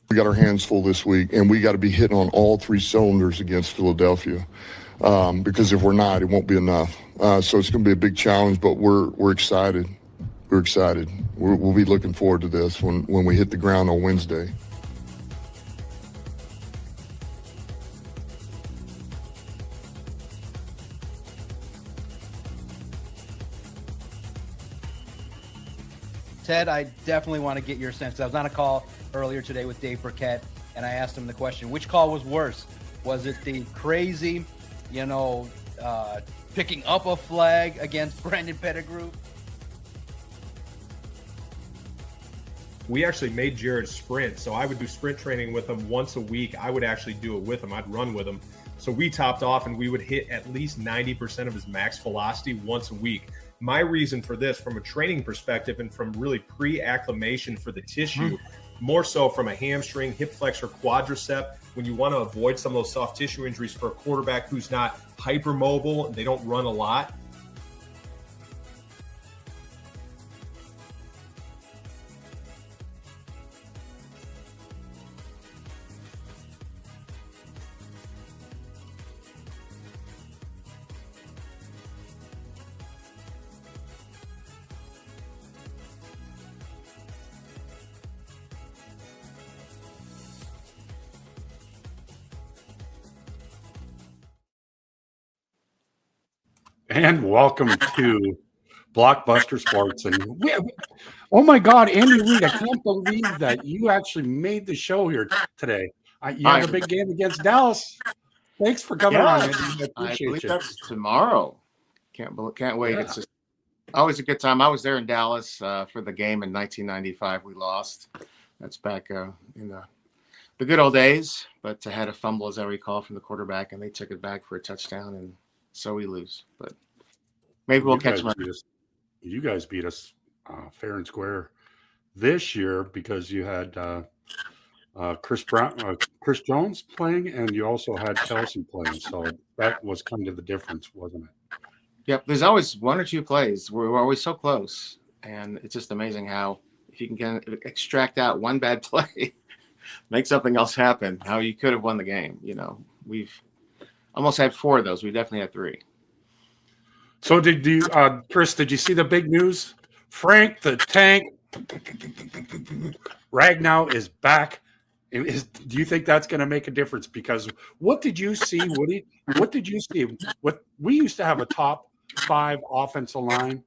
We got our hands full this week, and we got to be hitting on all three cylinders against Philadelphia. Because if we're not, it won't be enough. So it's going to be a big challenge, but we're excited. We're excited. We'll be looking forward to this when we hit the ground on Wednesday. Ted, I definitely want to get your sense. I was on a call earlier today with Dave Burkett, and I asked him the question, which call was worse? Was it the crazy, picking up a flag against Brandon Pettigrew? We actually made Jared sprint, so I would do sprint training with him once a week. I would actually do it with him. I'd run with him. So we topped off, and we would hit at least 90% of his max velocity once a week. My reason for this, from a training perspective and from really pre-acclimation for the tissue, more so from a hamstring, hip flexor, quadricep, when you want to avoid some of those soft tissue injuries for a quarterback who's not hypermobile and they don't run a lot. And welcome to Blockbuster Sports. And oh my God, Andy Reid, I can't believe that you actually made the show here today. You have a big game against Dallas. Thanks for coming on, Andy. I believe that's tomorrow. Can't wait. Yeah. It's just always a good time. I was there in Dallas for the game in 1995. We lost. That's back in the good old days. But I had a fumble, as I recall, from the quarterback, and they took it back for a touchdown, and so we lose. But maybe we'll catch them. You guys beat us fair and square this year because you had Chris Jones playing, and you also had Kelsey playing. So that was kind of the difference, wasn't it? Yep. There's always one or two plays. We're always so close, and it's just amazing how if you can extract out one bad play, make something else happen. How you could have won the game. We've almost had 4 of those. We definitely had 3. So did you, Chris, did you see the big news? Frank the Tank Ragnow is back. Do you think that's going to make a difference? Because what did you see, Woody? What did you see? We used to have a top 5 offensive line.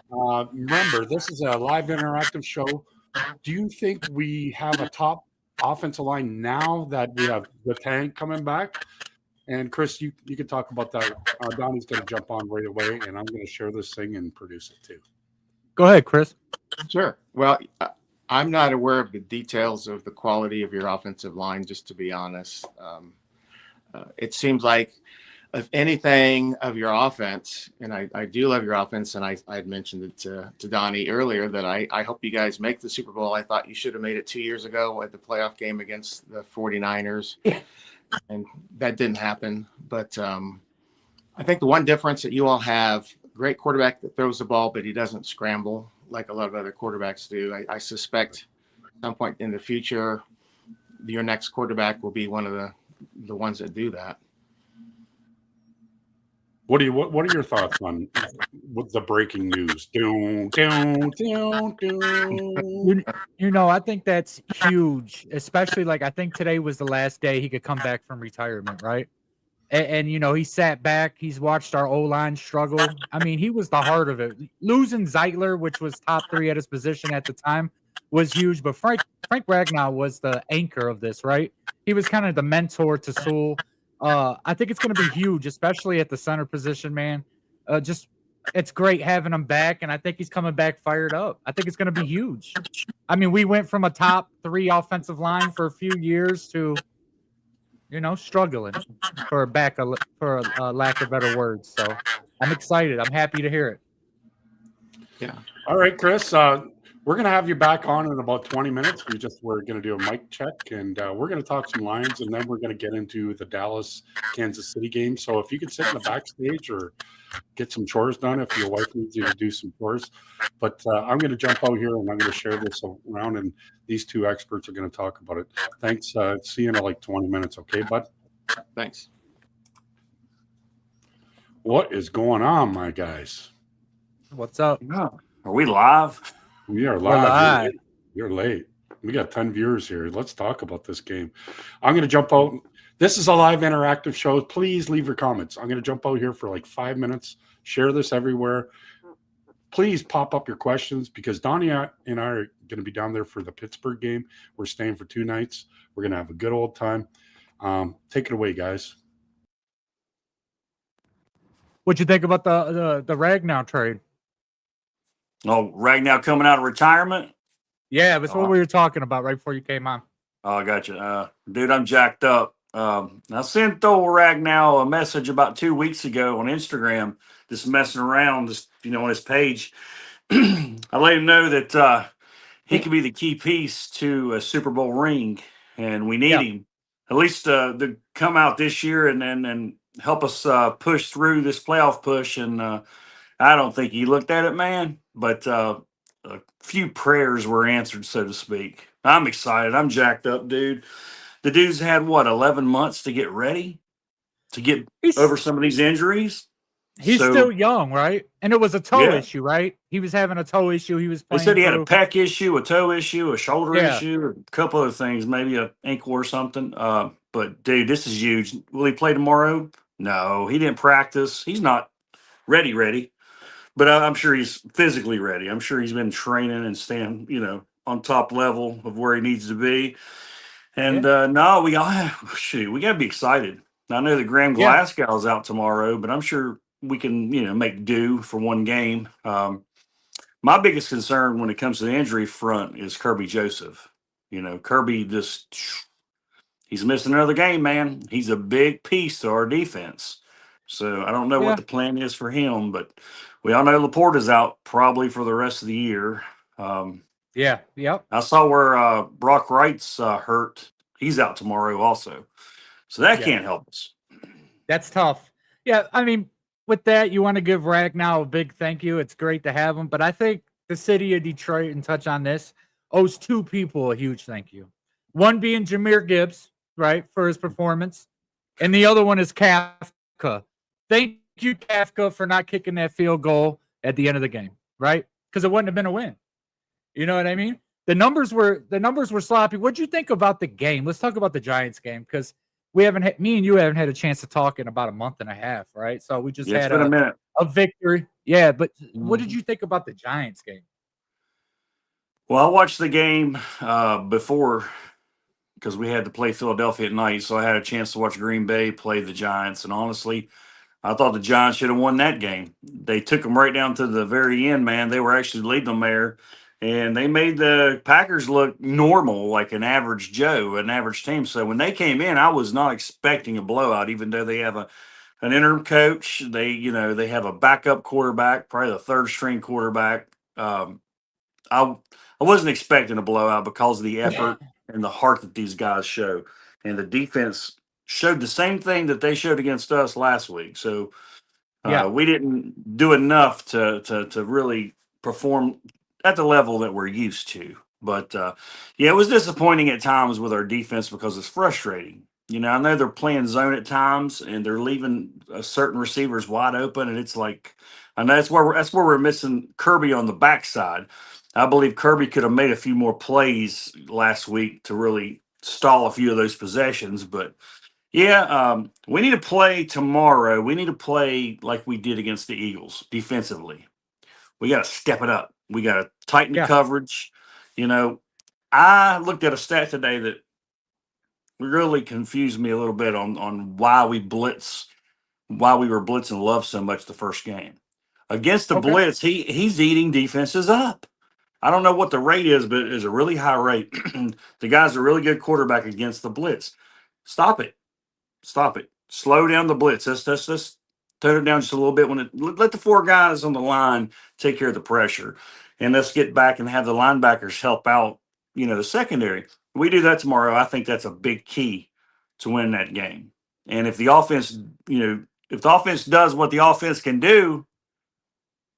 Remember, this is a live interactive show. Do you think we have a top offensive line now that we have the Tank coming back? And Chris, you can talk about that. Donnie's going to jump on right away, and I'm going to share this thing and produce it too. Go ahead, Chris. Sure. Well, I'm not aware of the details of the quality of your offensive line, just to be honest. It seems like, if anything, of your offense, and I do love your offense, and I had mentioned it to Donnie earlier that I hope you guys make the Super Bowl. I thought you should have made it 2 years ago at the playoff game against the 49ers. Yeah. And that didn't happen. But I think the one difference that you all have, great quarterback that throws the ball, but he doesn't scramble like a lot of other quarterbacks do. I suspect at some point in the future, your next quarterback will be one of the ones that do that. What are your thoughts on with the breaking news? I think that's huge, especially I think today was the last day he could come back from retirement, right? And he sat back. He's watched our O-line struggle. I mean, he was the heart of it. Losing Zeitler, which was top 3 at his position at the time, was huge. But Frank Ragnow was the anchor of this, right? He was kind of the mentor to Sewell. I think it's going to be huge, especially at the center position, man. It's great having him back, and I think he's coming back fired up. I think it's going to be huge. I mean, we went from a top 3 offensive line for a few years to, struggling for lack of better words. So I'm excited. I'm happy to hear it. Yeah. All right, Chris. We're going to have you back on in about 20 minutes. We're going to do a mic check, and we're going to talk some Lions, and then we're going to get into the Dallas Kansas City game. So if you could sit in the backstage or get some chores done if your wife needs you to do some chores. But I'm going to jump out here and I'm going to share this around, and these two experts are going to talk about it. Thanks. See you in like 20 minutes. Okay, bud? Thanks. What is going on, my guys? What's up? Are we live? We are We're live. live. You're late. We got 10 viewers here. Let's talk about this game. I'm going to jump out. This is a live interactive show. Please leave your comments. I'm going to jump out here for like 5 minutes. Share this everywhere. Please pop up your questions because Donnie and I are going to be down there for the Pittsburgh game. We're staying for 2 nights. We're going to have a good old time. Take it away, guys. What'd you think about the Ragnow trade? Oh, Ragnow coming out of retirement? Yeah, that's what we were talking about right before you came on. Oh, I got you. Dude, I'm jacked up. I sent Thor Ragnow a message about 2 weeks ago on Instagram, just messing around, just on his page. I let him know that he could be the key piece to a Super Bowl ring, and we need him at least to come out this year and help us push through this playoff push. And I don't think he looked at it, man, but a few prayers were answered, so to speak. I'm excited. I'm jacked up, dude. The dude's had, 11 months to get ready, to get over some of these injuries. He's So- still young, right? And it was a toe Yeah. issue, right? He was having a toe issue. He was They playing said he had a through- pec issue, a toe issue, a shoulder Yeah. issue, a couple other things, maybe a ankle or something. But dude, this is huge. Will he play tomorrow? No, he didn't practice. He's not ready. But I'm sure he's physically ready. I'm sure he's been training and staying, on top level of where he needs to be. And no, we got to be excited. I know that Graham Yeah. Glasgow's out tomorrow, but I'm sure we can, make do for one game. My biggest concern when it comes to the injury front is Kirby Joseph. Kirby he's missing another game, man. He's a big piece to our defense. So I don't know Yeah. what the plan is for him, but we all know Laporta's out probably for the rest of the year. Yeah, yep. I saw where Brock Wright's hurt. He's out tomorrow also. So that Yeah. can't help us. That's tough. Yeah, I mean, with that, you want to give Ragnow a big thank you. It's great to have him, but I think the city of Detroit, and touch on this, owes 2 people a huge thank you. One being Jahmyr Gibbs, right, for his performance, and the other one is Kafka. Thank you, Kafka, for not kicking that field goal at the end of the game, right? Because it wouldn't have been a win. You know what I mean? The numbers were sloppy. What'd you think about the game? Let's talk about the Giants game because me and you haven't had a chance to talk in about a month and a half, right? So we just Yeah, it's had been a minute. a victory. Yeah, but what did you think about the Giants game? Well, I watched the game before because we had to play Philadelphia at night, so I had a chance to watch Green Bay play the Giants. And honestly, I thought the Giants should have won that game. They took them right down to the very end, man. They were actually leading them there, and they made the Packers look normal, like an average Joe, an average team. So when they came in, I was not expecting a blowout, even though they have an interim coach. They have a backup quarterback, probably the third string quarterback. I wasn't expecting a blowout because of the effort and the heart that these guys show. And the defense showed the same thing that they showed against us last week. So we didn't do enough to really perform at the level that we're used to. But it was disappointing at times with our defense because it's frustrating. I know they're playing zone at times and they're leaving certain receivers wide open, and it's like I know that's where we're missing Kirby on the backside. I believe Kirby could have made a few more plays last week to really stall a few of those possessions. But we need to play tomorrow. We need to play like we did against the Eagles defensively. We got to step it up. We got to tighten the coverage. I looked at a stat today that really confused me a little bit on why we were blitzing Love so much the first game. Against the blitz, he's eating defenses up. I don't know what the rate is, but it's a really high rate. The guy's a really good quarterback against the blitz. Stop it. Slow down the blitz. Let's tone it down just a little bit. Let the 4 guys on the line take care of the pressure. and let's get back and have the linebackers help out, the secondary. We do that tomorrow. I think that's a big key to win that game. And if the offense, if the offense does what the offense can do,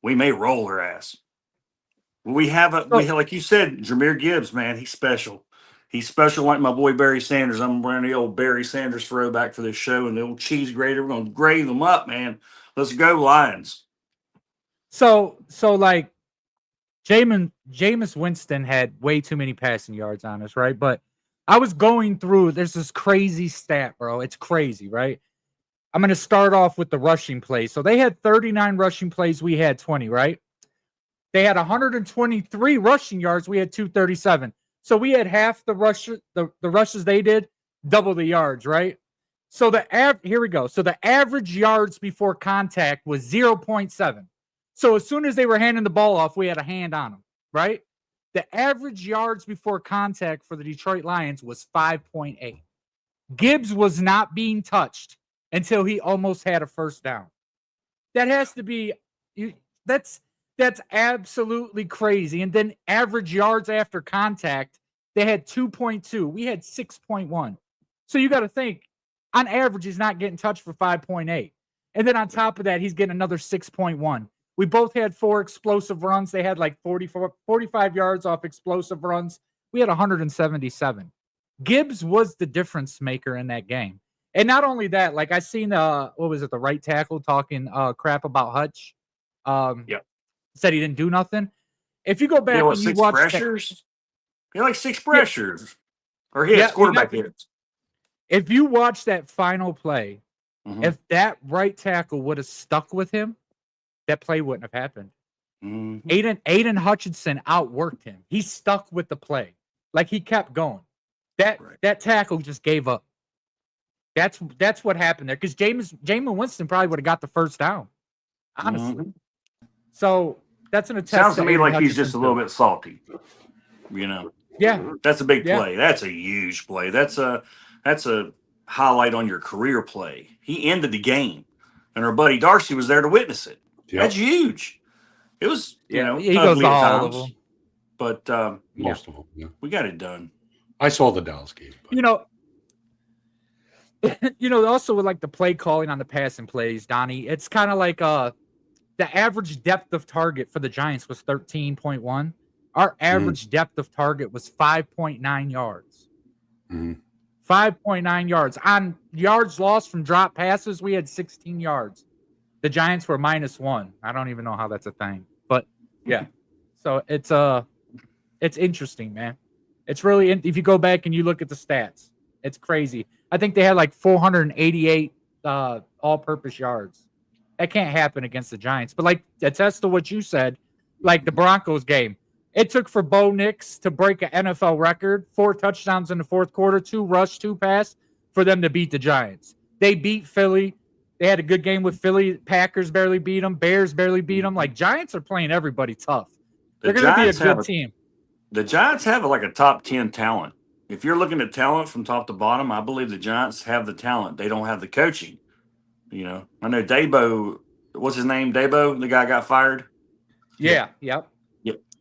we may roll their ass. We have like you said, Jahmyr Gibbs, man, he's special. He's special like my boy Barry Sanders. I'm wearing the old Barry Sanders throwback for this show and the old cheese grater. We're going to grade them up, man. Let's go Lions. So like Jameis Winston had way too many passing yards on us, right? But I was going through, there's this crazy stat, bro. It's crazy, right? I'm going to start off with the rushing plays. So they had 39 rushing plays. We had 20, right? They had 123 rushing yards. We had 237. So we had half the rushes they did, double the yards, right? So here we go. So the average yards before contact was 0.7. So as soon as they were handing the ball off, we had a hand on them, right? The average yards before contact for the Detroit Lions was 5.8. Gibbs was not being touched until he almost had a first down. That has to be that's absolutely crazy. And then average yards after contact, they had 2.2. We had 6.1. So you got to think, on average, he's not getting touched for 5.8. And then on top of that, he's getting another 6.1. We both had 4 explosive runs. They had like 45 yards off explosive runs. We had 177. Gibbs was the difference maker in that game. And not only that, like I seen, the right tackle talking crap about Hutch. Said he didn't do nothing. If you go back and you watch pressures, he had like 6 pressures, or he had quarterback hits. If you watch that final play, if that right tackle would have stuck with him, that play wouldn't have happened. Aiden Hutchinson outworked him. He stuck with the play, like he kept going. That tackle just gave up. That's what happened there, because Jameis Winston probably would have got the first down, honestly. So that's an attempt. Sounds to me like he's just a little bit salty. Yeah, that's a big play. That's a huge play. That's a highlight on your career play. He ended the game, and our buddy Darcy was there to witness it. Yep. That's huge. It was, he ugly goes at all times, of them. But most of them. Yeah. We got it done. I saw the Dallas game. But. Also with like the play calling on the passing plays, Donnie, it's kind of like the average depth of target for the Giants was 13.1. Our average depth of target was 5.9 yards. 5.9 yards. On yards lost from drop passes, we had 16 yards. The Giants were -1. I don't even know how that's a thing. But yeah. So it's interesting, man. It's really, if you go back and you look at the stats, it's crazy. I think they had like 488 all-purpose yards. That can't happen against the Giants. But like, attest to what you said, like the Broncos game, it took for Bo Nix to break an NFL record, 4 touchdowns in the fourth quarter, 2 rush, 2 pass, for them to beat the Giants. They beat Philly. They had a good game with Philly. Packers barely beat them. Bears barely beat them. Like, Giants are playing everybody tough. They're going to be a good team. The Giants have like a top 10 talent. If you're looking at talent from top to bottom, I believe the Giants have the talent. They don't have the coaching. I know Dabo, what's his name? Dabo, the guy got fired. Yeah. Yep.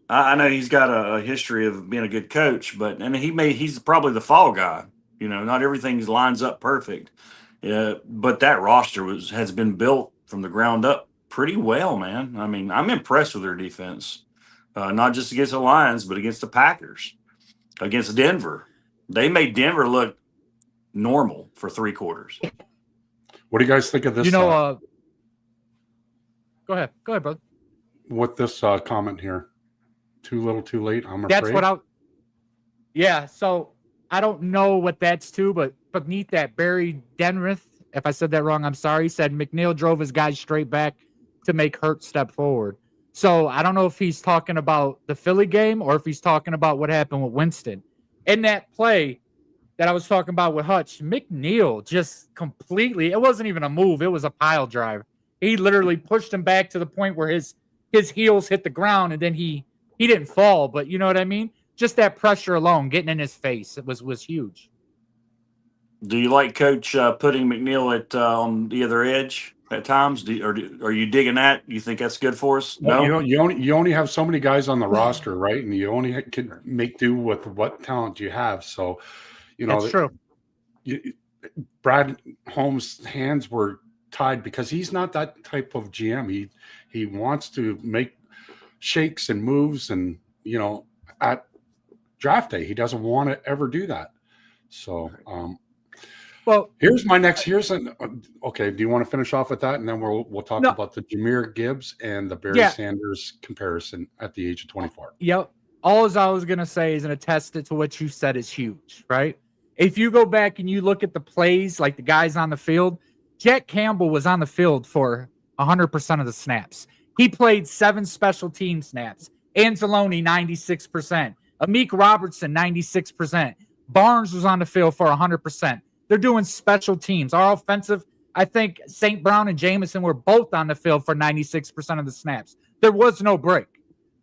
I know he's got a history of being a good coach, but he's probably the fall guy. Not everything lines up perfect. But that roster has been built from the ground up pretty well, man. I mean, I'm impressed with their defense, not just against the Lions, but against the Packers, against Denver. They made Denver look normal for 3 quarters. What do you guys think of this? Go ahead, brother. With this comment here, too little, too late. I'm afraid. That's what Yeah. So I don't know what that's to, but beneath that, Barry Denrith, if I said that wrong, I'm sorry, said McNeil drove his guys straight back to make Hurt step forward. So I don't know if he's talking about the Philly game or if he's talking about what happened with Winston. In that play that I was talking about with Hutch, McNeil just completely, it wasn't even a move. It was a pile drive. He literally pushed him back to the point where his heels hit the ground, and then he didn't fall, but you know what I mean? Just that pressure alone, getting in his face, it was huge. Do you like Coach putting McNeil on the other edge? at times? Are you digging that? You think that's good for us? No. You only have so many guys on the roster, right? And you only can make do with what talent you have. So, That's true. Brad Holmes' hands were tied because he's not that type of GM. He wants to make shakes and moves, and at draft day he doesn't want to ever do that. So Well, okay, do you want to finish off with that, and then we'll talk No. about the Jahmyr Gibbs and the Barry Yeah. Sanders comparison at the age of 24. Yep. All I was going to say is, and attest to what you said is huge, right? If you go back and you look at the plays, like the guys on the field, Jack Campbell was on the field for 100% of the snaps. He played 7 special team snaps. Anzalone, 96%. Amik Robertson, 96%. Barnes was on the field for 100%. They're doing special teams. Our offensive, I think St. Brown and Jamison were both on the field for 96% of the snaps. There was no break.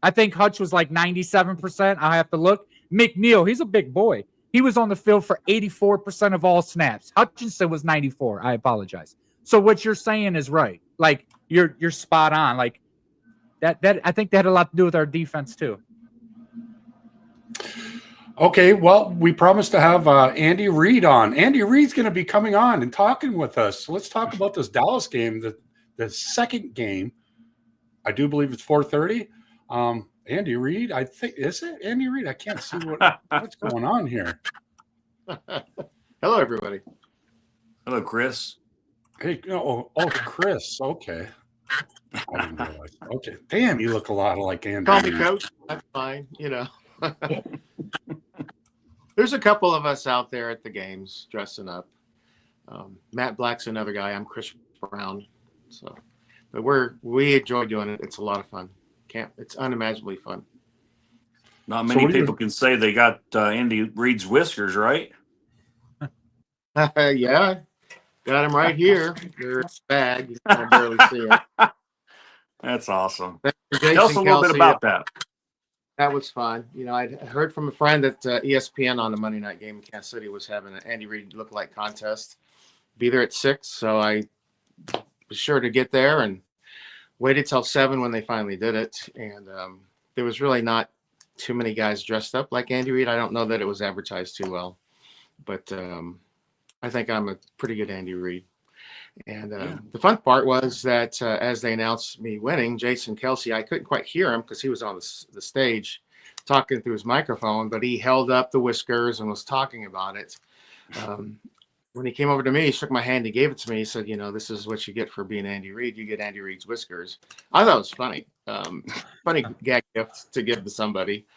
I think Hutch was like 97%. I'll have to look. McNeil, he's a big boy. He was on the field for 84% of all snaps. Hutchinson was 94. I apologize. So what you're saying is right. Like you're spot on. Like that I think that had a lot to do with our defense too. Okay, well, we promised to have Andy Reid on. Andy Reid's going to be coming on and talking with us. So let's talk about this Dallas game, the second game. I do believe it's 4:30. Andy Reid, I think, is it Andy Reid? I can't see what's going on here. Hello, everybody. Hello, Chris. Hey, Chris. Okay. I didn't realize. Okay. Damn, you look a lot like Andy. Call me Reid. coach. That's fine. There's a couple of us out there at the games dressing up. Matt Black's another guy. I'm Chris Brown. So, but we enjoy doing it. It's a lot of fun. It's unimaginably fun. Not many people can say they got Andy Reid's whiskers, right? Yeah, got him right here. They're in his bag. You can barely see it. That's awesome. Jason Tell us a little bit Kelsey, about that. That was fun. I'd heard from a friend that ESPN on the Monday night game in Kansas City was having an Andy Reid lookalike contest. Be there at 6, so I was sure to get there and waited till 7 when they finally did it. And there was really not too many guys dressed up like Andy Reid. I don't know that it was advertised too well, but I think I'm a pretty good Andy Reid. And the fun part was that as they announced me winning, Jason Kelsey, I couldn't quite hear him because he was on the stage talking through his microphone, but he held up the whiskers and was talking about it. When he came over to me, he shook my hand, he gave it to me. He said, this is what you get for being Andy Reid. You get Andy Reid's whiskers. I thought it was funny. Funny gag gift to give to somebody.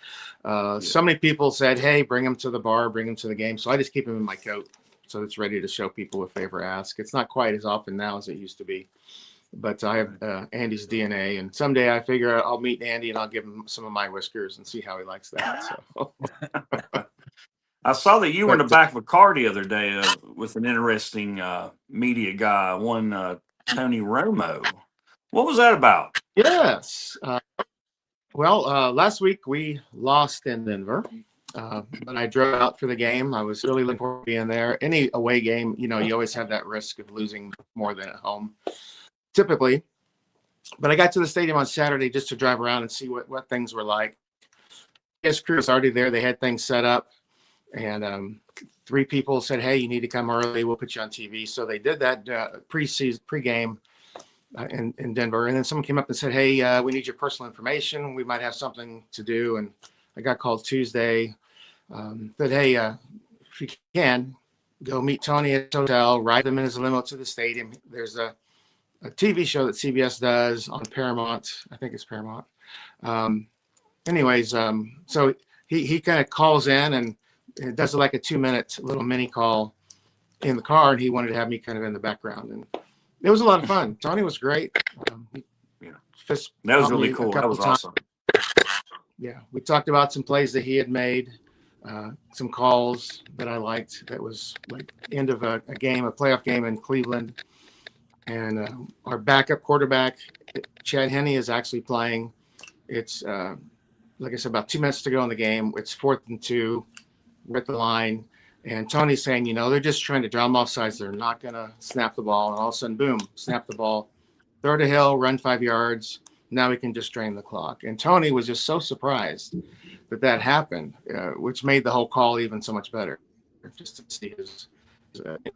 So many people said, hey, bring him to the bar, bring him to the game. So I just keep him in my coat. So it's ready to show people if they ever ask. It's not quite as often now as it used to be, but I have Andy's DNA, and someday I figure I'll meet Andy and I'll give him some of my whiskers and see how he likes that. So I saw that you were in the back of a car the other day with an interesting media guy, one Tony Romo. What was that about? Yes. Well, last week we lost in Denver. But I drove out for the game. I was really looking forward to being there. Any away game, you always have that risk of losing more than at home, typically. But I got to the stadium on Saturday just to drive around and see what things were like. His crew was already there. They had things set up. And 3 people said, hey, you need to come early. We'll put you on TV. So they did that pregame in Denver. And then someone came up and said, hey, we need your personal information. We might have something to do. And I got called Tuesday. That hey, if you can, go meet Tony at his hotel, ride him in his limo to the stadium. There's a TV show that CBS does on Paramount. I think it's Paramount. So he kind of calls in and does like a 2-minute little mini call in the car, and he wanted to have me kind of in the background, and it was a lot of fun. Tony was great. That was really cool. That was awesome. Yeah, we talked about some plays that he had made. Some calls that I liked. That was like end of a playoff game in Cleveland. And our backup quarterback, Chad Henne, is actually playing. It's, like I said, about 2 minutes to go in the game. It's 4th and 2. We're at the line. And Tony's saying, they're just trying to draw them off sides. They're not going to snap the ball. And all of a sudden, boom, snap the ball, throw to Hill, run 5 yards. Now we can just drain the clock. And Tony was just so surprised that happened, which made the whole call even so much better. Just to see his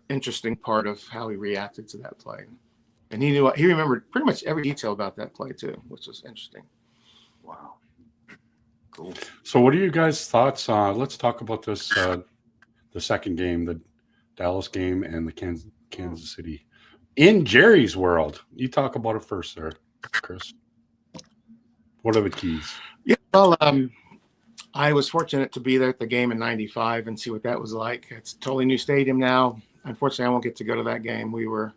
interesting part of how he reacted to that play. And he remembered pretty much every detail about that play too, which was interesting. Wow. Cool. So what are you guys' thoughts on, let's talk about this, the second game, the Dallas game and the Kansas City in Jerry's world. You talk about it first, sir, Chris. What are the keys? Yeah, well, I was fortunate to be there at the game in '95 and see what that was like. It's a totally new stadium now. Unfortunately, I won't get to go to that game. We were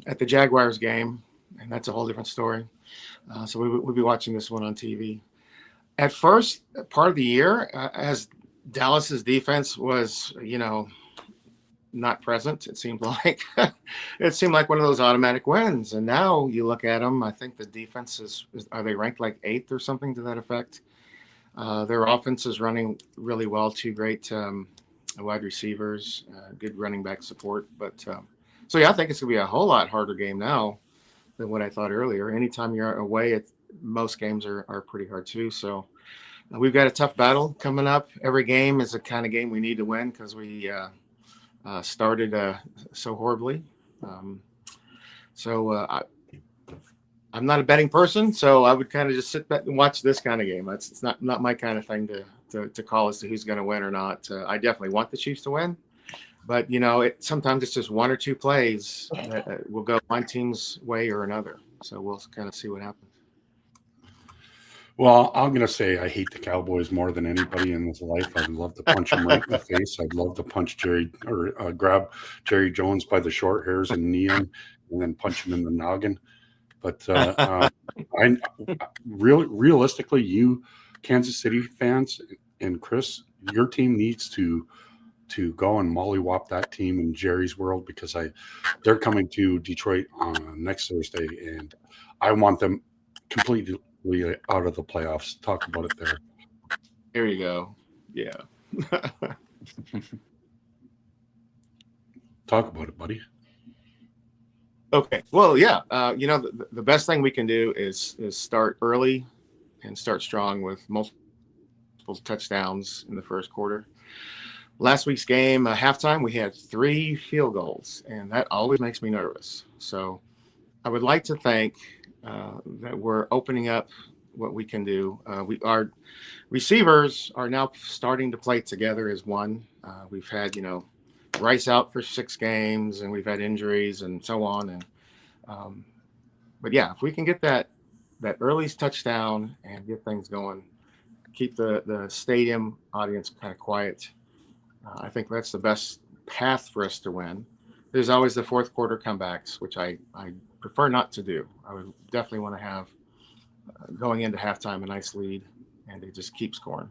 at the Jaguars game, and that's a whole different story. So we'll be watching this one on TV. At first part of the year, as Dallas's defense was, not present, it seemed like one of those automatic wins. And now you look at them, I think the defense are they ranked like 8th or something to that effect? Their offense is running really well. 2 great wide receivers, good running back support. But so yeah, I think it's gonna be a whole lot harder game now than what I thought earlier. Anytime you're away, most games are pretty hard too. So we've got a tough battle coming up. Every game is a kind of game we need to win because we started so horribly. I'm not a betting person, so I would kind of just sit back and watch this kind of game. It's not my kind of thing to call as to who's going to win or not. I definitely want the Chiefs to win, but sometimes it's just 1 or 2 plays that will go one team's way or another. So we'll kind of see what happens. Well, I'm going to say I hate the Cowboys more than anybody in this life. I'd love to punch him right in the face. I'd love to punch grab Jerry Jones by the short hairs and knee him and then punch him in the noggin. But realistically, you Kansas City fans and Chris, your team needs to go and mollywop that team in Jerry's world because they're coming to Detroit on next Thursday, and I want them completely out of the playoffs. Talk about it there. Here you go. Yeah. Talk about it, buddy. Okay. Well, yeah. The best thing we can do is start early and start strong with multiple touchdowns in the first quarter. Last week's game, halftime, we had 3 field goals, and that always makes me nervous. So I would like to think that we're opening up what we can do. Our receivers are now starting to play together as one. We've had, Rice out for 6 games, and we've had injuries and so on. And but yeah, if we can get that early touchdown and get things going, keep the stadium audience kind of quiet, I think that's the best path for us to win. There's always the fourth quarter comebacks, which I prefer not to do. I would definitely want to have going into halftime a nice lead, and they just keep scoring.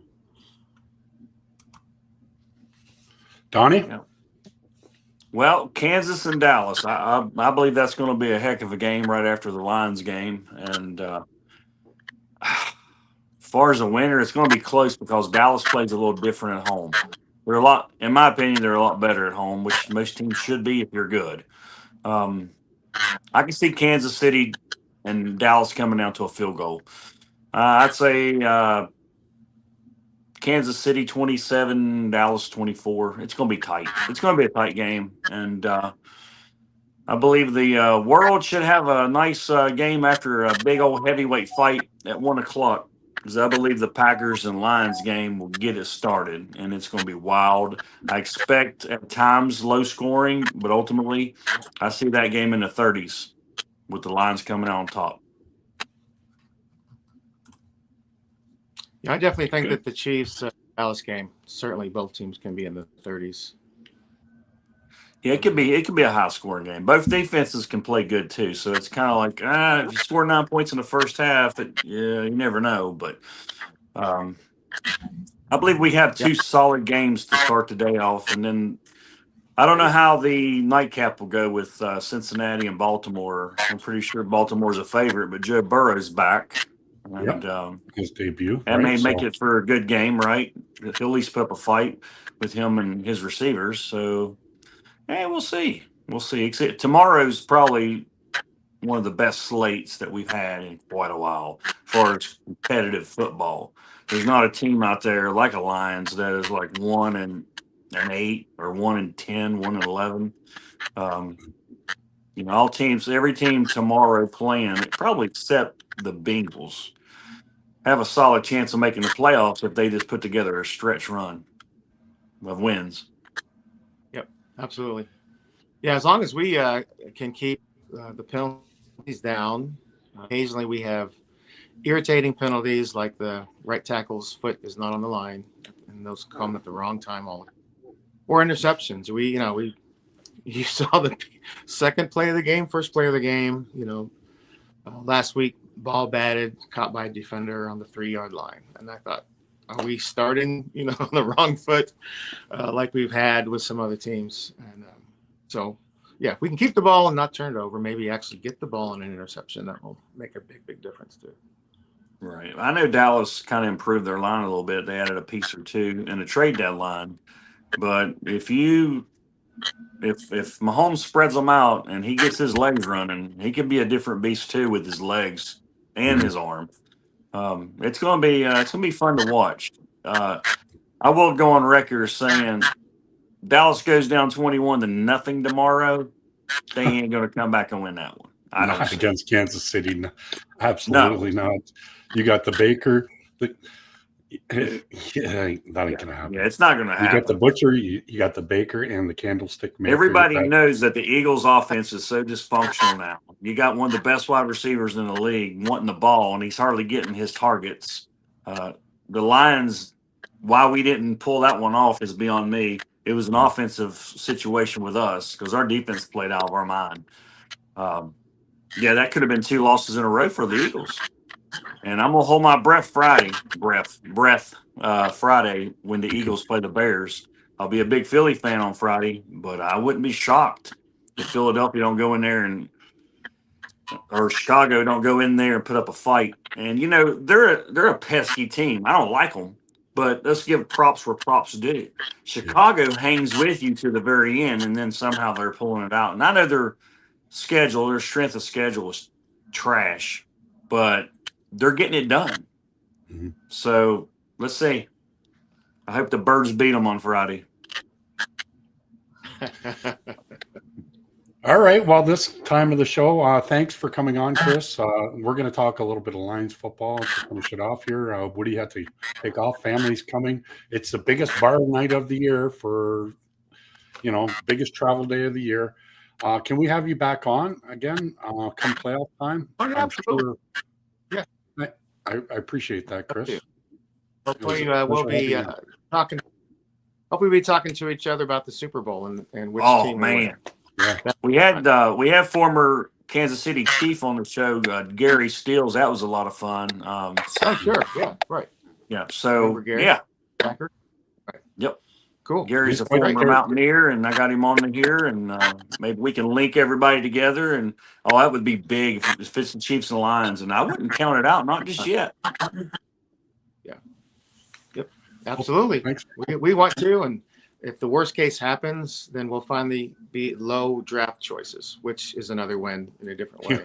Donnie? Yeah. Well, Kansas and Dallas. I believe that's going to be a heck of a game right after the Lions game. And as far as a winner, it's going to be close because Dallas plays a little different at home. In my opinion, they're a lot better at home, which most teams should be if you're good. I can see Kansas City and Dallas coming down to a field goal. I'd say Kansas City 27, Dallas 24. It's going to be tight. It's going to be a tight game. And I believe the world should have a nice game after a big old heavyweight fight at 1 o'clock. Because I believe the Packers and Lions game will get it started, and it's going to be wild. I expect at times low scoring, but ultimately I see that game in the 30s with the Lions coming out on top. Yeah, I definitely think that the Chiefs Dallas game, certainly both teams can be in the 30s. Yeah, it could be a high scoring game. Both defenses can play good too, so it's kind of like if you score 9 points in the first half, you never know. But I believe we have 2 solid games to start the day off, and then I don't know how the nightcap will go with Cincinnati and Baltimore. I'm pretty sure Baltimore's a favorite, but Joe Burrow's back, And His debut. that may right? make So- it for a good game, right? He'll at least put up a fight with him and his receivers. So, hey, we'll see. We'll see. Except tomorrow's probably one of the best slates that we've had in quite a while for competitive football. There's not a team out there like a Lions that is like 1-8 or 1-10, 1-11. All teams, every team tomorrow playing, probably except the Bengals, have a solid chance of making the playoffs if they just put together a stretch run of wins. Yep, absolutely. Yeah, as long as we can keep the penalties down. Occasionally we have irritating penalties like the right tackle's foot is not on the line, and those come at the wrong time, or interceptions. You saw the second play of the game, first play of the game. Last week, ball batted, caught by a defender on the 3-yard line, and I thought, are we starting, on the wrong foot, like we've had with some other teams? And so, yeah, if we can keep the ball and not turn it over, maybe actually get the ball in an interception, that will make a big, big difference too. Right. I know Dallas kind of improved their line a little bit. They added a piece or two in the trade deadline. But if Mahomes spreads them out and he gets his legs running, he could be a different beast too with his legs and his arm. It's gonna be fun to watch. I will go on record saying Dallas goes down 21-0 tomorrow. They ain't gonna come back and win that one. I don't Not see it. against Kansas City. No, absolutely not. You got the Baker. Yeah, that ain't gonna happen. Yeah, it's not gonna You happen. got the Butcher. You got the Baker and the Candlestick Maker. Everybody knows that the Eagles' offense is so dysfunctional now. You got one of the best wide receivers in the league wanting the ball, and he's hardly getting his targets. The Lions, why we didn't pull that one off is beyond me. It was an offensive situation with us because our defense played out of our mind. That could have been 2 losses in a row for the Eagles. And I'm gonna hold my breath Friday when the Eagles play the Bears. I'll be a big Philly fan on Friday, but I wouldn't be shocked if Philadelphia don't go in there or Chicago don't go in there and put up a fight. And they're a pesky team. I don't like them, but let's give props where props due. Chicago hangs with you to the very end, and then somehow they're pulling it out. And I know their strength of schedule is trash, but they're getting it done. Mhm. So let's see. I hope the Birds beat them on Friday. All right. Well, this time of the show, thanks for coming on, Chris. We're going to talk a little bit of Lions football to finish it off here. Woody had to take off. Family's coming. It's the biggest bar night of the year biggest travel day of the year. Can we have you back on again come playoff time? Oh, yeah, absolutely. Yeah. I appreciate that, Chris. Hopefully, It was a we'll pleasure be having you. talking. Hopefully, we'll be talking to each other about the Super Bowl and which Oh team will win. man, Yeah. we had former Kansas City Chief on the show, Gary Steele. That was a lot of fun. Oh, sure. Yeah. Right. Yeah. So Remember Gary? yeah. Packer? Right. Yep. Cool. Gary's a He's quite former great. Mountaineer, and I got him on here, and maybe we can link everybody together. And that would be big if it's the Chiefs and Lions, and I wouldn't count it out, not just yet. Absolutely. Thanks. We want to, and if the worst case happens, then we'll finally be low draft choices, which is another win in a different way.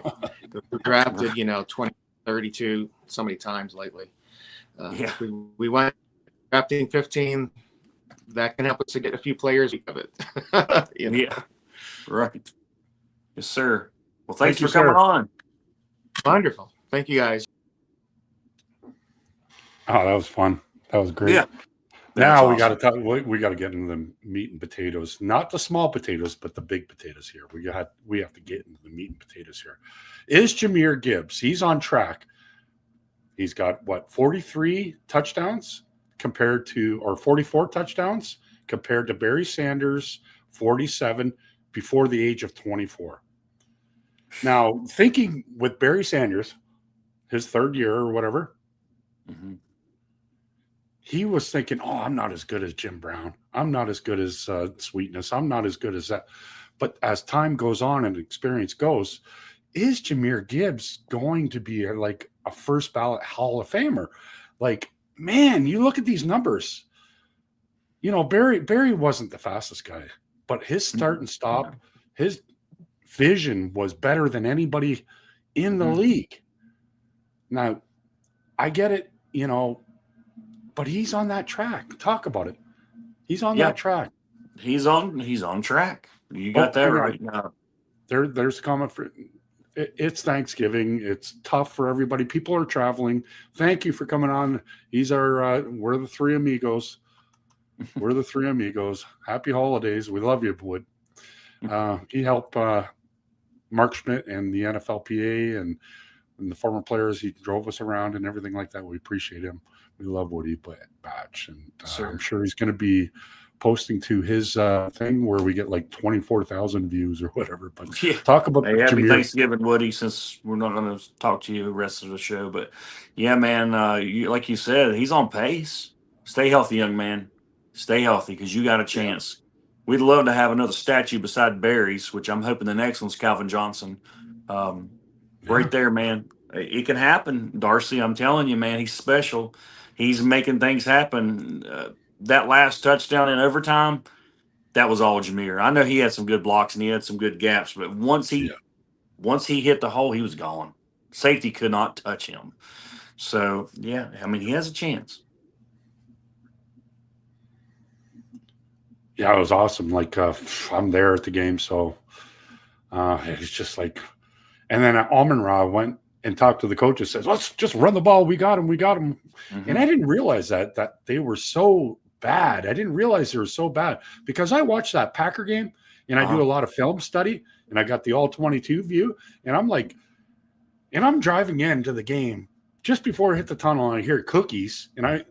We drafted, 20, 32 so many times lately. Yeah. We went drafting 15. That can help us to get a few players of it. Yeah. Right. Yes, sir. Well, thanks Thank you, for coming sir. on. Wonderful. Thank you, guys. Oh, that was fun. That was great. Yeah. Now we That's got to talk. We got to get into the meat and potatoes, not the small potatoes, but the big potatoes here. We have to get into the meat and potatoes here. Is Jahmyr Gibbs? He's on track. He's got 43 touchdowns or 44 touchdowns compared to Barry Sanders, 47 before the age of 24. Now, thinking with Barry Sanders, his third year or whatever, Mhm. he was thinking, oh, I'm not as good as Jim Brown. I'm not as good as Sweetness. I'm not as good as that. But as time goes on and experience goes, is Jahmyr Gibbs going to be like a first ballot Hall of Famer? Like, man, you look at these numbers. You know, Barry wasn't the fastest guy, but his start and stop, his vision was better than anybody in the league. Now, I get it, you know, but he's on that track. Talk about it. He's on that track. He's on track. You got that right now. There's a comment for it's Thanksgiving. It's tough for everybody. People are traveling. Thank you for coming on. He's our we're the three amigos. We're the three amigos. Happy holidays. We love you, Wood. He helped Mark Schmidt and the NFLPA and the former players. He drove us around and everything like that. We appreciate him. We love Woody Batch. And I'm sure he's going to be posting to his thing where we get like 24,000 views or whatever. But talk about happy Thanksgiving, Woody, since we're not going to talk to you the rest of the show. But yeah, man, like you said, he's on pace. Stay healthy, young man. Stay healthy because you got a chance. We'd love to have another statue beside Barry's, which I'm hoping the next one's Calvin Johnson. Right there, man. It can happen, Darcy. I'm telling you, man, he's special. He's making things happen. That last touchdown in overtime, that was all Jahmyr. I know he had some good blocks and he had some good gaps, but once he hit the hole, he was gone. Safety could not touch him. So, yeah, I mean, he has a chance. Yeah, it was awesome. Like, I'm there at the game, so it's just like – and then Amon-Ra went and talked to the coaches, says, let's just run the ball. We got him. Mm-hmm. And I didn't realize that they were so bad. I didn't realize they were so bad because I watched that Packer game, and I do a lot of film study, and I got the all-22 view, and I'm like – and I'm driving into the game just before I hit the tunnel, and I hear cookies, and I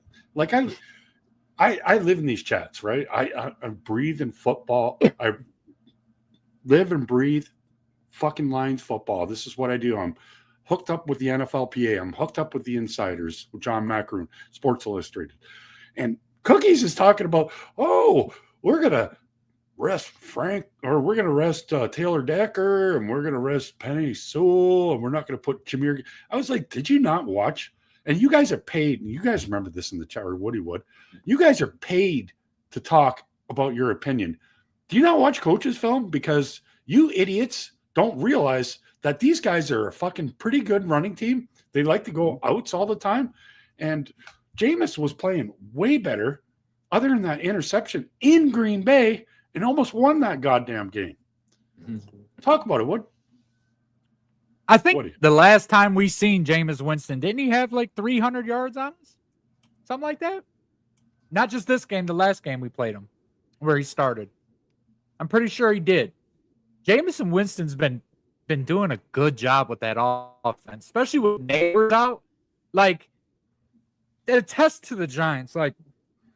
live in these chats, right? I breathe in football. I live and breathe fucking Lions football. This is what I do. I'm hooked up with the NFLPA. I'm hooked up with the insiders, with John Macroon, Sports Illustrated. And Cookies is talking about, oh, we're going to rest Frank, or we're going to rest Taylor Decker, and we're going to rest Penny Sewell, and we're not going to put Jahmyr. I was like, did you not watch? And you guys are paid, and you guys remember this in the chat, or Woody would. You guys are paid to talk about your opinion. Do you not watch coaches' film? Because you idiots don't realize that these guys are a fucking pretty good running team. They like to go outs all the time. And Jameis was playing way better, other than that interception in Green Bay, and almost won that goddamn game. Talk about it, Wood. I think the last time we seen Jameis Winston, didn't he have like 300 yards on us? Something like that? Not just this game, the last game we played him, where he started. I'm pretty sure he did. Jameis Winston's been doing a good job with that offense, especially with Neighbors out. Like, it attests to the Giants. Like,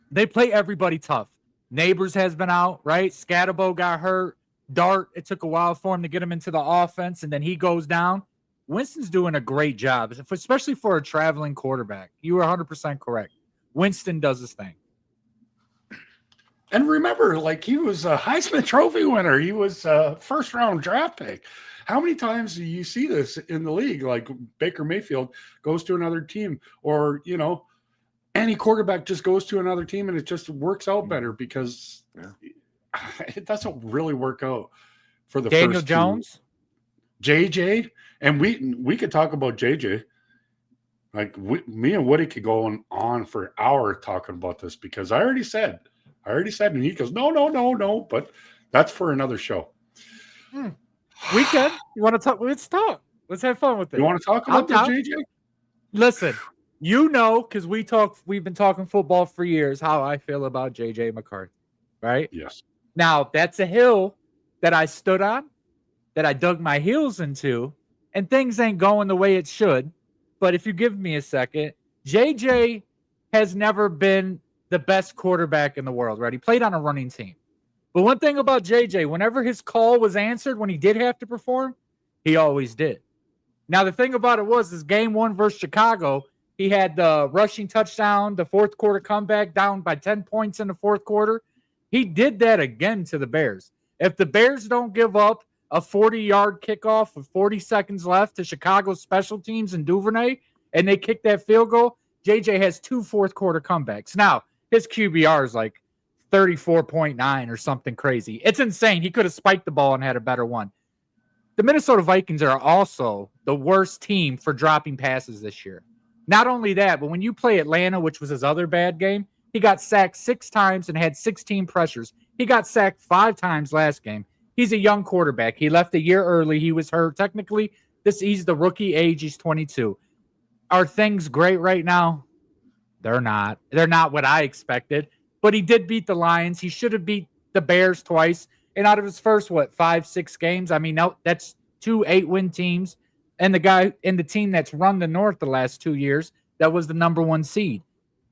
they play everybody tough. Neighbors has been out, right? Scatterbo got hurt. Dart, it took a while for him to get him into the offense, and then he goes down. Winston's doing a great job, especially for a traveling quarterback. You were 100% correct. Winston does his thing. And remember, like, he was a Heisman Trophy winner. He was a first-round draft pick. How many times do you see this in the league? Like, Baker Mayfield goes to another team, or, you know, any quarterback just goes to another team, and it just works out better because it doesn't really work out for the Daniel first Jones, JJ, and we could talk about JJ. Like, me and Woody could go on for an hour talking about this because I already said, and he goes, no, but that's for another show. We can. You want to talk? Let's talk. Let's have fun with it. You want to talk about the JJ? Listen, you know, because we've been talking football for years, how I feel about JJ McCarthy, right? Yes. Now, that's a hill that I stood on, that I dug my heels into, and things ain't going the way it should. But if you give me a second, JJ has never been the best quarterback in the world, right? He played on a running team. But one thing about JJ, whenever his call was answered, when he did have to perform, he always did. Now, the thing about it was game 1 versus Chicago, he had the rushing touchdown, the fourth quarter comeback, down by 10 points in the fourth quarter. He did that again to the Bears. If the Bears don't give up a 40-yard kickoff with 40 seconds left to Chicago's special teams and Duvernay, and they kick that field goal, JJ has 2 fourth-quarter comebacks. Now, his QBR is like 34.9 or something crazy. It's insane. He could have spiked the ball and had a better one. The Minnesota Vikings are also the worst team for dropping passes this year. Not only that, but when you play Atlanta, which was his other bad game, he got sacked 6 times and had 16 pressures. He got sacked 5 times last game. He's a young quarterback. He left a year early. He was hurt. Technically, he's the rookie age. He's 22. Are things great right now? They're not. They're not what I expected. But he did beat the Lions. He should have beat the Bears twice. And out of his first, 5-6 games, I mean, no, that's 2 8-win teams. And the guy in the team that's run the North the last 2 years, that was the number 1 seed.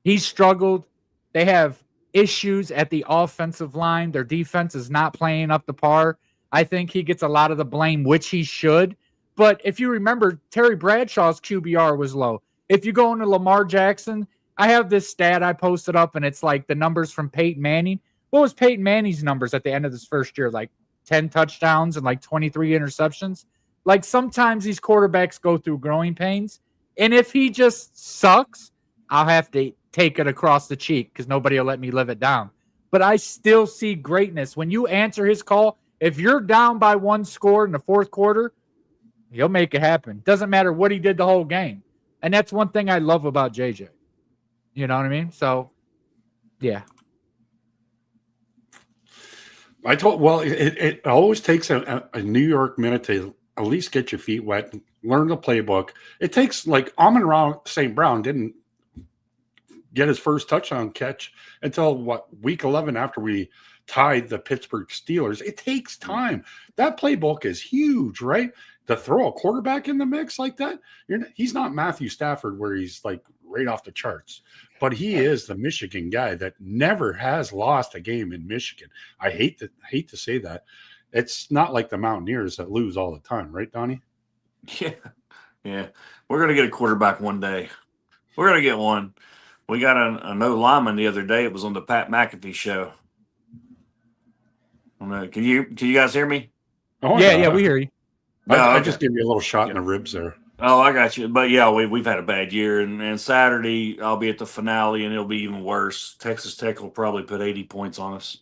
He struggled. They have issues at the offensive line. Their defense is not playing up to par. I think he gets a lot of the blame, which he should. But if you remember, Terry Bradshaw's QBR was low. If you go into Lamar Jackson, I have this stat I posted up, and it's like the numbers from Peyton Manning. What was Peyton Manning's numbers at the end of his first year? Like 10 touchdowns and like 23 interceptions. Like sometimes these quarterbacks go through growing pains. And if he just sucks, I'll have to take it across the cheek because nobody will let me live it down. But I still see greatness. When you answer his call, if you're down by 1 score in the fourth quarter, he'll make it happen. Doesn't matter what he did the whole game. And that's one thing I love about JJ. You know what I mean? So, yeah. It always takes a New York minute to at least get your feet wet, learn the playbook. It takes, like, Amon-Ra St. Brown didn't get his first touchdown catch until week 11 after we tied the Pittsburgh Steelers. It takes time. That playbook is huge, right? To throw a quarterback in the mix like that, he's not Matthew Stafford where he's like right off the charts, but he is the Michigan guy that never has lost a game in Michigan. I hate to say that. It's not like the Mountaineers that lose all the time, right, Donnie? Yeah. We're gonna get a quarterback one day. We're gonna get one. We got a no lineman the other day. It was on the Pat McAfee show. I don't know. Can you guys hear me? Oh, Yeah, we hear you. I okay. just gave you a little shot in the ribs there. Oh, I got you. But yeah, we've had a bad year, and Saturday I'll be at the finale, and it'll be even worse. Texas Tech will probably put 80 points on us.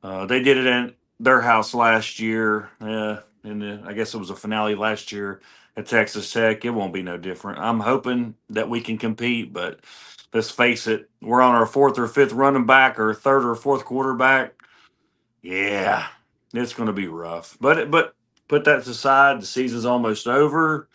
They did it in their house last year. I guess it was a finale last year at Texas Tech. It won't be no different. I'm hoping that we can compete, but let's face it, we're on our 4th or 5th running back or 3rd or 4th quarterback. Yeah, it's going to be rough. But put that aside. The season's almost over.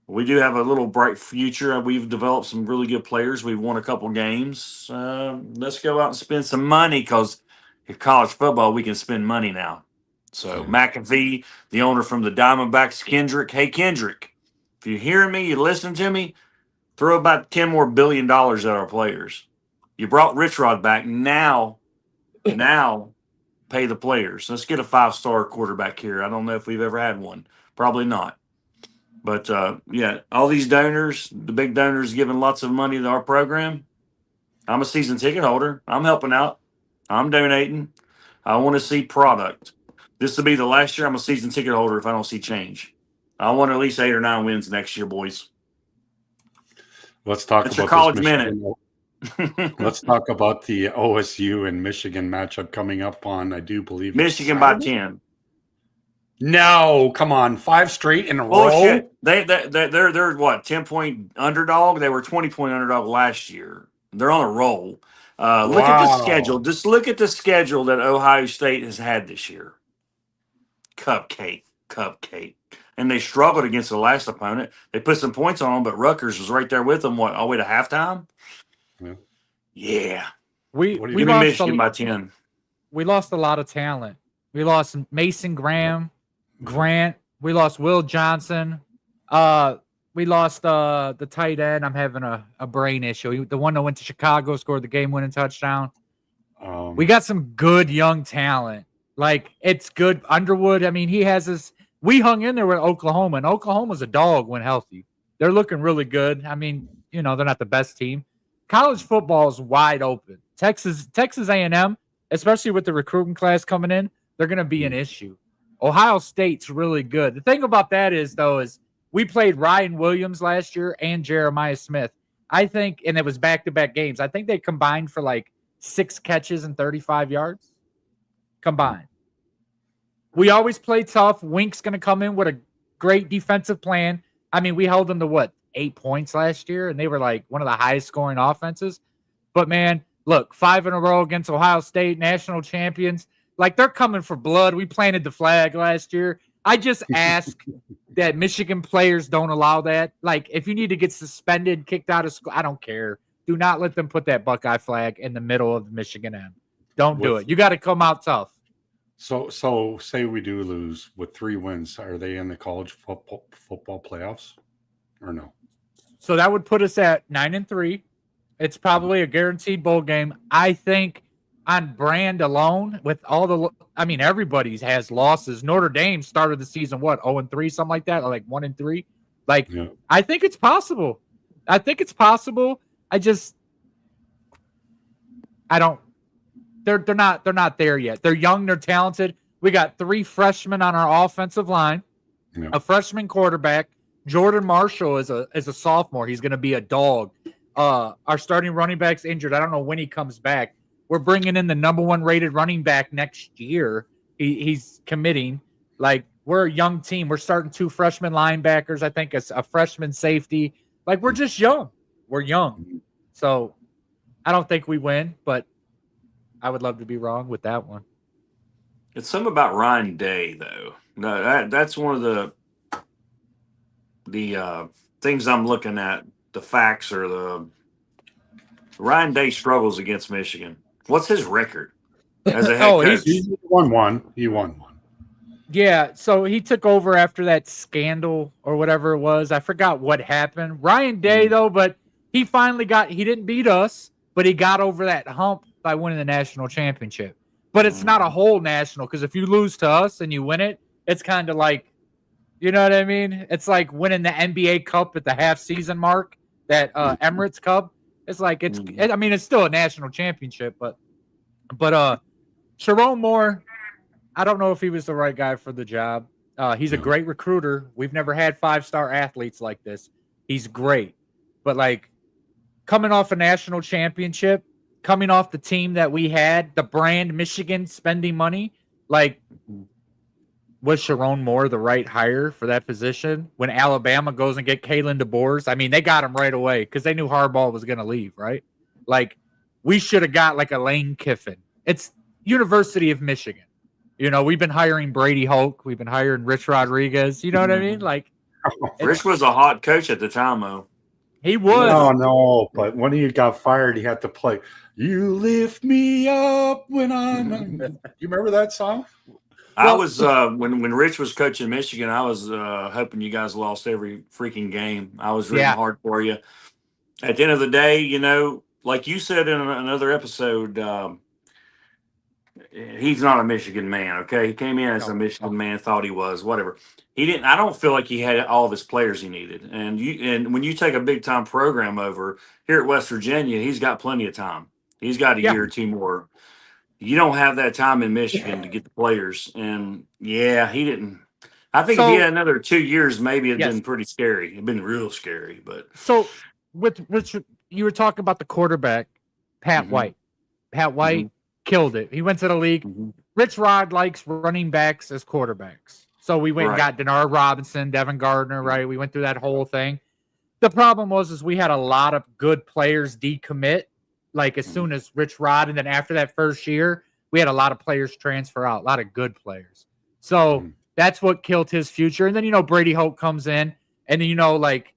We do have a little bright future. We've developed some really good players. We've won a couple games. Let's go out and spend some money because in college football, we can spend money now. So McAfee, the owner from the Diamondbacks, Kendrick. Hey, Kendrick, if you're hearing me, you listen to me, throw about $10 more billion at our players. You brought Rich Rod back. Now pay the players. Let's get a 5-star quarterback here. I don't know if we've ever had one. Probably not. But, yeah, all these donors, the big donors giving lots of money to our program. I'm a season ticket holder. I'm helping out. I'm donating. I want to see product. This will be the last year I'm a season ticket holder if I don't see change. I want at least 8 or 9 wins next year, boys. Let's talk That's about your college this minute. Let's talk about the OSU and Michigan matchup coming up on, I do believe, Michigan by 10. No, come on, 5 straight in a row. Bullshit. They're what, 10-point underdog? They were 20-point underdog last year. They're on a roll. Look at the schedule. Just look at the schedule that Ohio State has had this year. Cupcake. And they struggled against the last opponent. They put some points on them, but Rutgers was right there with them. What, all the way to halftime? Yeah. We Give me lost Michigan by 10. We lost a lot of talent. We lost Mason Grant. We lost Will Johnson. We lost the tight end. I'm having a brain issue. The one that went to Chicago, scored the game-winning touchdown. We got some good young talent. Like, it's good. Underwood, I mean, he has this. We hung in there with Oklahoma, and Oklahoma's a dog when healthy. They're looking really good. I mean, they're not the best team. College football is wide open. Texas A&M, especially with the recruiting class coming in, they're going to be an issue. Ohio State's really good. The thing about that is we played Ryan Williams last year and Jeremiah Smith. I think, and it was back-to-back games. I think they combined for like 6 catches and 35 yards combined. We always play tough. Wink's going to come in with a great defensive plan. I mean, we held them to 8 points last year, and they were like one of the highest scoring offenses. But man, look, 5 in a row against Ohio State, national champions. Like, they're coming for blood. We planted the flag last year. I just ask that Michigan players don't allow that. Like, if you need to get suspended, kicked out of school, I don't care. Do not let them put that Buckeye flag in the middle of the Michigan end. Don't do it. You got to come out tough. So say we do lose with 3 wins. Are they in the college football playoffs or no? So that would put us at 9-3. It's probably a guaranteed bowl game. I think on brand alone, with all everybody's has losses. Notre Dame started the season 0-3, something like that, or like 1-3. Like, yeah. I think it's possible. They're not there yet. They're young, they're talented. We got 3 freshmen on our offensive line, a freshman quarterback. Jordan Marshall is a sophomore. He's going to be a dog. Our starting running back's injured. I don't know when he comes back. We're bringing in the number 1 rated running back next year. He's committing. Like, we're a young team. We're starting 2 freshman linebackers. I think a freshman safety. Like, we're just young. We're young. So I don't think we win, but I would love to be wrong with that one. It's something about Ryan Day, though. No, that's one of the things I'm looking at. The facts are the Ryan Day struggles against Michigan. What's his record as a head coach? He won one. Yeah, so he took over after that scandal or whatever it was. I forgot what happened. Ryan Day, though, but he finally he didn't beat us, but he got over that hump by winning the national championship. But it's not a whole national, because if you lose to us and you win it, it's kind of like, you know what I mean? It's like winning the NBA Cup at the half-season mark, that Emirates Cup. It's like it's still a national championship, but Sharon Moore, I don't know if he was the right guy for the job. He's a great recruiter. We've never had 5-star athletes like this. He's great, but like coming off a national championship, coming off the team that we had, the brand Michigan spending money, like, was Sharon Moore the right hire for that position? When Alabama goes and get Kalen DeBoer, I mean, they got him right away because they knew Harbaugh was going to leave, right? Like, we should have got like a Lane Kiffin. It's University of Michigan. You know, we've been hiring Brady Hoke. We've been hiring Rich Rodriguez. You know what I mean? Like, Rich was a hot coach at the time, though. He was. No, but when he got fired, he had to play "You Lift Me Up When I'm." You remember that song? I was when Rich was coaching Michigan, I was hoping you guys lost every freaking game. I was rooting hard for you. At the end of the day, you know, like you said in another episode, he's not a Michigan man. Okay, he came in as a Michigan man, thought he was, whatever. He didn't. I don't feel like he had all of his players he needed. And when you take a big time program over here at West Virginia, he's got plenty of time. He's got a year or two more. You don't have that time in Michigan to get the players. And, he didn't. I think if he had another 2 years, maybe it'd been pretty scary. It'd been real scary. But so with you were talking about the quarterback, Pat White. Pat White killed it. He went to the league. Rich Rod likes running backs as quarterbacks. So we went and got Denard Robinson, Devin Gardner, right? We went through that whole thing. The problem was we had a lot of good players decommit. Like as soon as Rich Rod, and then after that first year, we had a lot of players transfer out, a lot of good players. So that's what killed his future. And then, you know, Brady Hoke comes in, and then, you know, like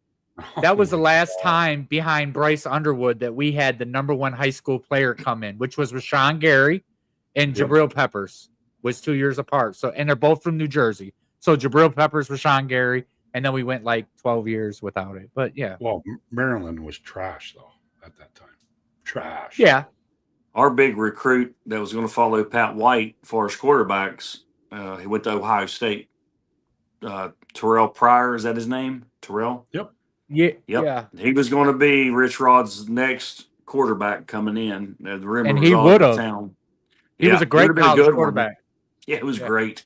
that was the last time behind Bryce Underwood that we had the number 1 high school player come in, which was Rashawn Gary and Jabril Peppers, was 2 years apart. So, and they're both from New Jersey. So Jabril Peppers, Rashawn Gary, and then we went like 12 years without it. But yeah. Well, Maryland was trash though at that time. Trash. Yeah. Our big recruit that was going to follow Pat White for his quarterbacks, he went to Ohio State. Terrell Pryor, is that his name? Terrell? Yep. Yeah. He was going to be Rich Rod's next quarterback coming in. The rumor and was he all would over have. town. He was a great college quarterback. Yeah, it was great.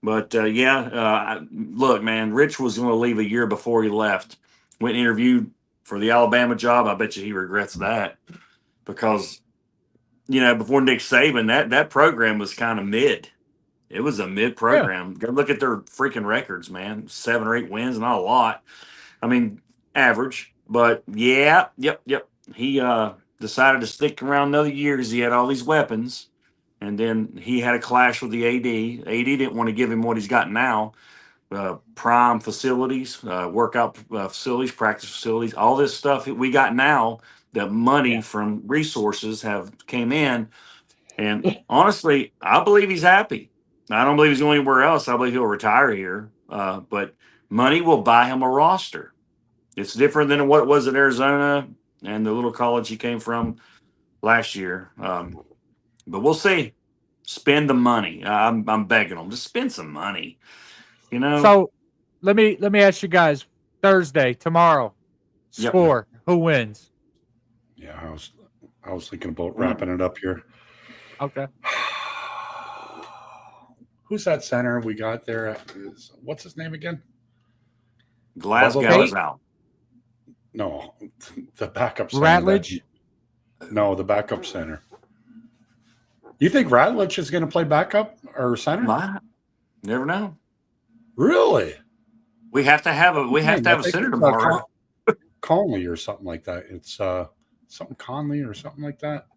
But look, man, Rich was going to leave a year before he left. Went and interviewed for the Alabama job. I bet you he regrets that because, before Nick Saban, that program was kind of mid. It was a mid program. Go look at their freaking records, man. 7 or 8 wins, not a lot. I mean, average. But yep. He decided to stick around another year because he had all these weapons. And then he had a clash with the AD. AD didn't want to give him what he's got now. Prime facilities, workout facilities, practice facilities, all this stuff that we got now, the money from resources came in. And honestly, I believe he's happy. I don't believe he's going anywhere else. I believe he'll retire here. But money will buy him a roster. It's different than what it was at Arizona and the little college he came from last year. But we'll see. Spend the money. I'm begging them. Just spend some money. So let me ask you guys, Thursday, tomorrow, Yep. score, who wins? Yeah, I was thinking about wrapping it up here. Okay. Who's that center we got there? What's his name again? Glasgow Tate? is out. No, the backup center. Ratledge? No, the backup center. You think Ratledge is going to play backup or center? Might. Never know. Really? We have to have a I think center it's, tomorrow. Conley or something like that. It's something Conley or something like that.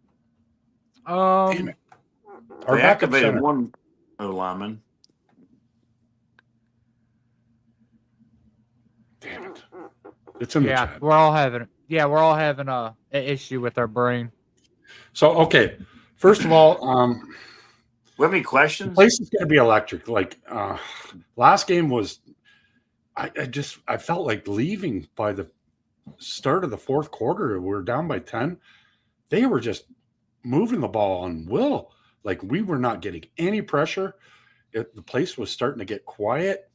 Damn it. Our They backup activated center. one O lineman. Damn it. It's in the Yeah, chat. we're all having a issue with our brain. So, okay. First of all, We have any the questions? place is going to be electric. Like last game was, I felt like leaving by the start of the fourth quarter. We were down by 10. They were just moving the ball on will. Like we were not getting any pressure. The place was starting to get quiet.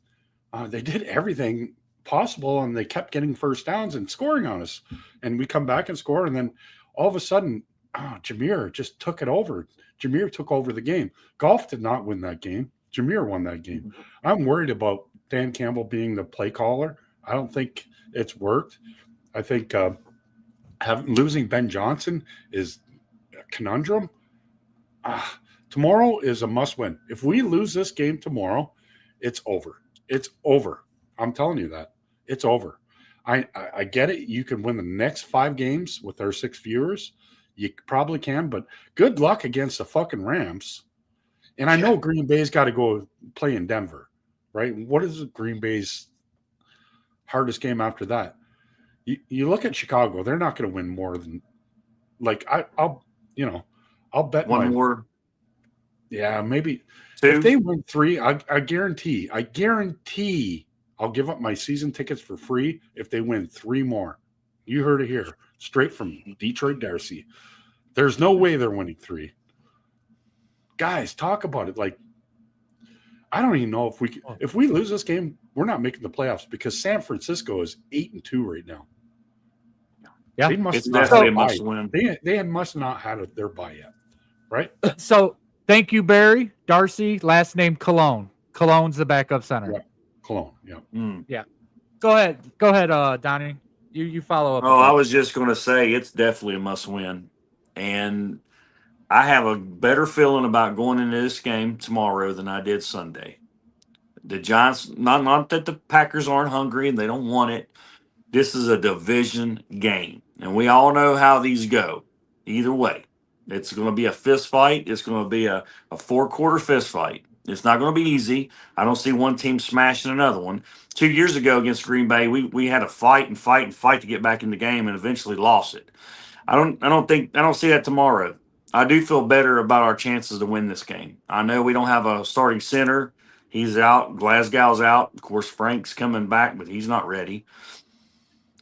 They did everything possible and they kept getting first downs and scoring on us. And we come back and score. And then all of a sudden, Jameer just took it over. Jameer took over the game. Golf did not win that game. Jameer won that game. I'm worried about Dan Campbell being the play caller. I don't think it's worked. I think losing Ben Johnson is a conundrum. Tomorrow is a must-win. If we lose this game tomorrow, it's over. It's over. I'm telling you that. It's over. I get it. You can win the next 5 games with our 6 viewers. You probably can, but good luck against the fucking Rams. And I know Green Bay's got to go play in Denver, right? What is Green Bay's hardest game after that? You look at Chicago; they're not going to win more than I'll bet One more. Yeah, maybe 2. if they win 3, I guarantee I'll give up my season tickets for free if they win 3 more. You heard it here, straight from Detroit Darcy. There's no way they're winning 3. Guys, talk about it. Like, I don't even know if we lose this game, we're not making the playoffs because San Francisco is 8-2 right now. Yeah, they must It's not definitely a have a must bye. win. They must not have their bye yet, right? So thank you, Barry. Darcy, last name Cologne. Cologne's the backup center. Yeah. Cologne, yeah. Go ahead, Donnie. You follow up. Oh, I was just going to say it's definitely a must win. And I have a better feeling about going into this game tomorrow than I did Sunday. The Giants, not that the Packers aren't hungry and they don't want it. This is a division game. And we all know how these go. Either way, it's going to be a fist fight. It's going to be a 4-quarter fist fight. It's not going to be easy. I don't see one team smashing another one. 2 years ago against Green Bay, we had to fight to get back in the game and eventually lost it. I don't see that tomorrow. I do feel better about our chances to win this game. I know we don't have a starting center. He's out. Glasgow's out. Of course, Frank's coming back, but he's not ready.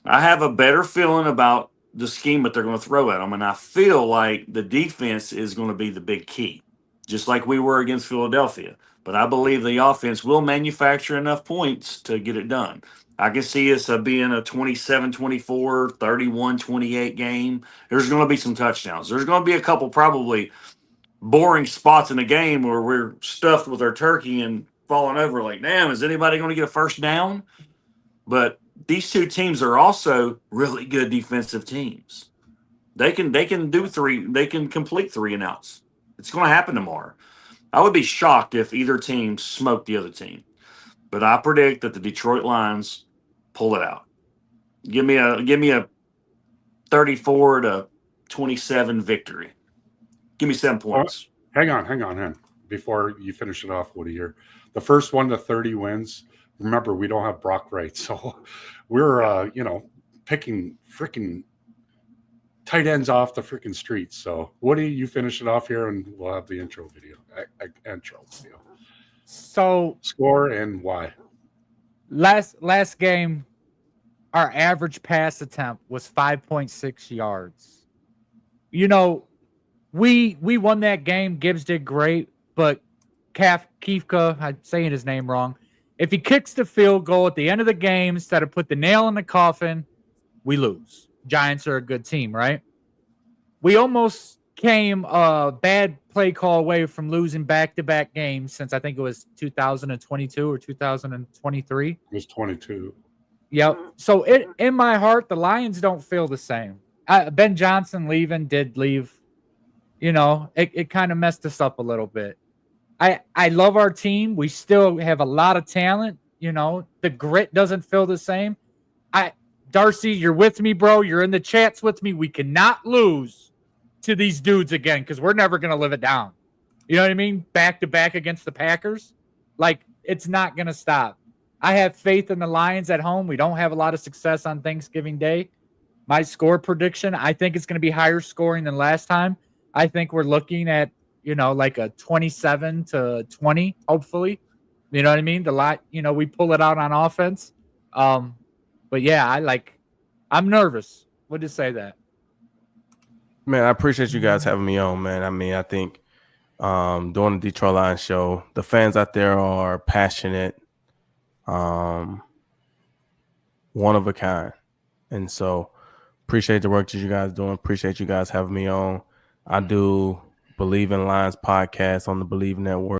I have a better feeling about the scheme that they're going to throw at them, and I feel like the defense is going to be the big key, just like we were against Philadelphia. But I believe the offense will manufacture enough points to get it done. I can see us being a 27-24, 31-28 game. There's going to be some touchdowns. There's going to be a couple probably boring spots in the game where we're stuffed with our turkey and falling over like, damn, is anybody going to get a first down? But these two teams are also really good defensive teams. They can do three. They can complete 3 and outs. It's going to happen tomorrow. I would be shocked if either team smoked the other team, but I predict that the Detroit Lions pull it out. Give me a 34-27 victory. Give me 7 points. Hang on. Before you finish it off, Woody, here. The first 1 to 30 wins. Remember, we don't have Brock Wright, so we're picking freaking tight ends off the freaking streets. So, Woody, you finish it off here, and we'll have the intro video. So Score and why. last game, our average pass attempt was 5.6 yards. You know, we won that game. Gibbs did great, but Kiefka, I'm saying his name wrong. If he kicks the field goal at the end of the game instead of put the nail in the coffin, we lose. Giants are a good team, right? We almost came a bad play call away from losing back-to-back games since I think it was 2022 or 2023. It was 22. Yep. So in my heart, the Lions don't feel the same. Ben Johnson did leave. You know, it kind of messed us up a little bit. I love our team. We still have a lot of talent. You know, the grit doesn't feel the same. Darcy, you're with me, bro. You're in the chats with me. We cannot lose to these dudes again because we're never going to live it down. You know what I mean? Back to back against the Packers. Like, it's not going to stop. I have faith in the Lions at home. We don't have a lot of success on Thanksgiving Day. My score prediction, I think it's going to be higher scoring than last time. I think we're looking at, like a 27-20, hopefully. You know what I mean? We pull it out on offense. But yeah, I'm nervous. Would you say that? Man, I appreciate you guys having me on, man. I mean, I think doing the Detroit Lions show, the fans out there are passionate, one of a kind. And so appreciate the work that you guys doing. Appreciate you guys having me on. I do Believe in Lions podcast on the Believe Network.